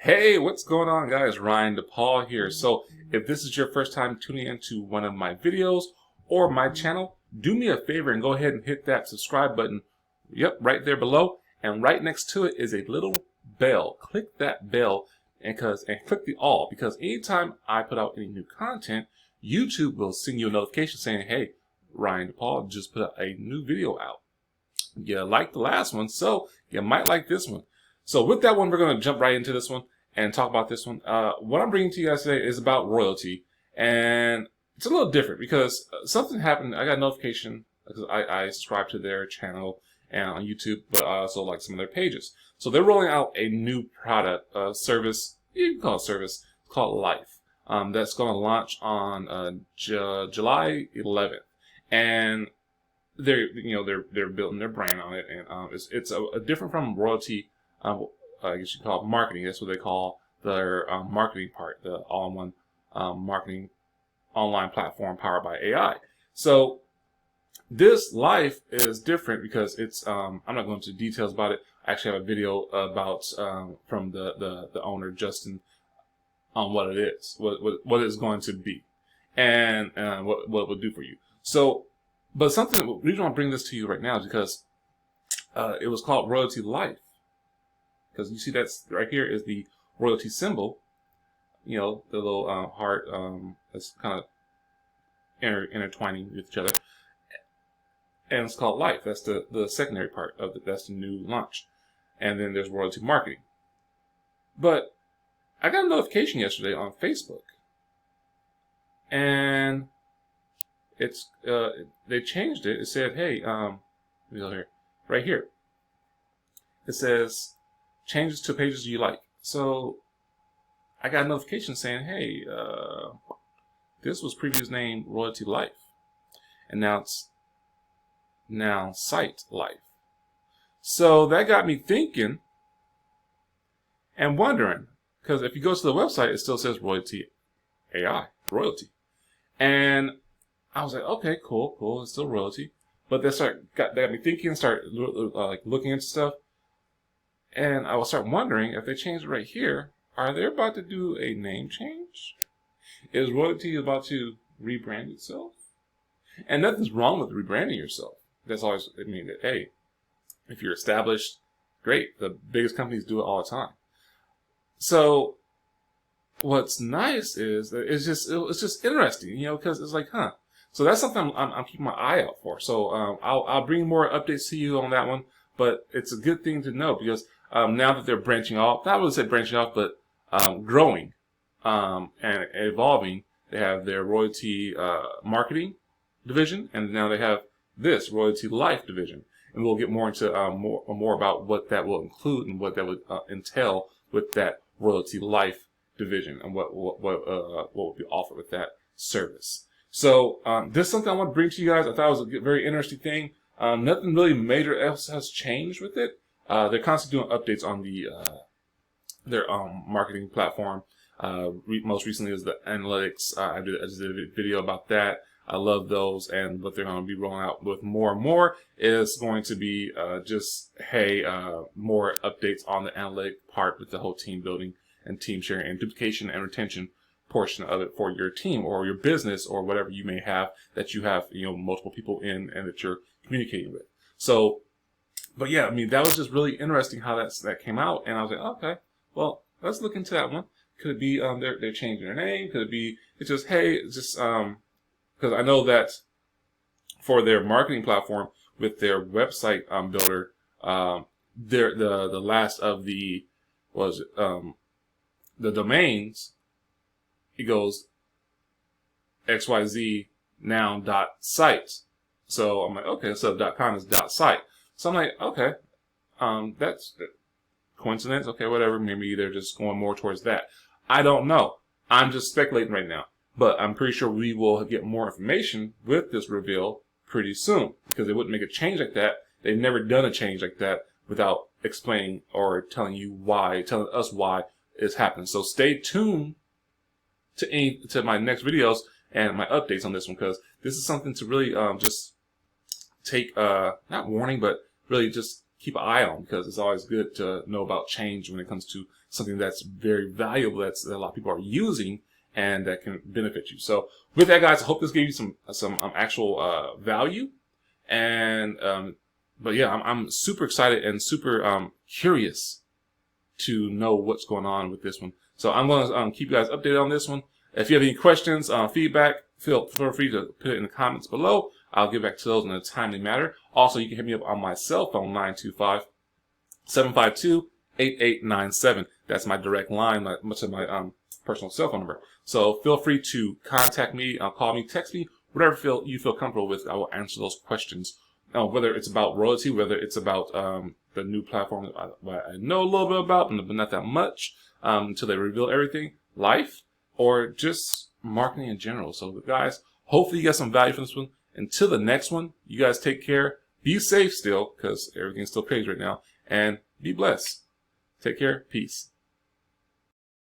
Hey, what's going on, guys? Ryan DePaul here. So if this is your first time tuning into one of my videos or my channel, do me a favor and go ahead and hit that subscribe button. Yep, right there below. And right next to it is a little bell. Click that bell and click the all, because anytime I put out any new content, YouTube will send you a notification saying, hey, Ryan DePaul just put a new video out. You liked the last one, so you might like this one. So with that one, we're going to jump right into this one and talk about this one. What I'm bringing to you guys today is about Royaltie, and it's a little different because something happened. I got a notification because I subscribe to their channel and on YouTube, but I also like some of their pages. So they're rolling out a new product, service. You can call it service. It's called Life. That's going to launch on July 11th, and they're building their brand on it, and it's a different from Royaltie. I guess you call it marketing. That's what they call their marketing part, the all-in-one marketing online platform powered by AI. So this Life is different because it's I'm not going into details about it. I actually have a video about from the owner, Justin, on what it is, what it's going to be, and what it will do for you. So, but the reason I bring this to you right now is because it was called Royaltie Life. Because you see that's right here is the royalty symbol, you know, the little heart that's kind of intertwining with each other, and it's called Life. That's the secondary part of it. That's the new launch, and then there's Royaltie Marketing. But I got a notification yesterday on Facebook, and it's they changed it. It said, hey, let me go here, right here. It says, changes to pages you like. So I got a notification saying, hey, this was previously named Royaltie Life, and now it's Nowsite Life. So that got me thinking and wondering, because if you go to the website, it still says Royaltie AI, Royaltie. And I was like, okay, cool, it's still Royaltie. But that got me thinking, started looking into stuff. And I will start wondering, if they change it right here, are they about to do a name change? Is Royaltie about to rebrand itself? And nothing's wrong with rebranding yourself. That's always, hey, if you're established, great. The biggest companies do it all the time. So what's nice is that it's just interesting, you know, because it's like, huh. So that's something I'm keeping my eye out for. So I'll bring more updates to you on that one. But it's a good thing to know because now that they're branching off, not really say branching off, but growing and evolving, they have their Royaltie marketing division, and now they have this Royaltie Life division. And we'll get more into more about what that will include and what that would entail with that Royaltie Life division and what will be offered with that service. So this is something I want to bring to you guys. I thought it was a very interesting thing. Nothing really major else has changed with it. They're constantly doing updates on their marketing platform. Most recently is the analytics. I just did a video about that. I love those, and what they're going to be rolling out with more and more is going to be more updates on the analytic part with the whole team building and team sharing and duplication and retention portion of it for your team or your business or whatever you may have that you have, you know, multiple people in and that you're communicating with. So, but yeah, that was just really interesting how that came out, and I was like, okay, well, let's look into that one. Could it be they're changing their name? Could it be it's just because I know that for their marketing platform with their website builder, the last of the the domains, it goes XYZ now.site. So I'm like, okay, so .com is .site. So I'm like, okay, that's coincidence. Okay, whatever. Maybe they're just going more towards that. I don't know. I'm just speculating right now. But I'm pretty sure we will get more information with this reveal pretty soon, because they wouldn't make a change like that. They've never done a change like that without explaining or telling us why it's happening. So stay tuned to my next videos and my updates on this one, because this is something to really just take not warning, but really just keep an eye on, because it's always good to know about change when it comes to something that's very valuable that a lot of people are using and that can benefit you. So with that, guys, I hope this gave you some actual value. And but yeah, I'm super excited and super curious to know what's going on with this one. So I'm going to keep you guys updated on this one. If you have any questions, feedback, feel free to put it in the comments below. I'll get back to those in a timely manner. Also, you can hit me up on my cell phone, 925-752-8897. That's my direct line, much of my personal cell phone number. So feel free to contact me, call me, text me, whatever you feel comfortable with. I will answer those questions. Whether it's about royalty, whether it's about the new platform that I know a little bit about, but not that much, until they reveal everything, life, or just marketing in general. So guys, hopefully you got some value from this one. Until the next one, you guys take care. Be safe still, because everything's still crazy right now. And be blessed. Take care. Peace.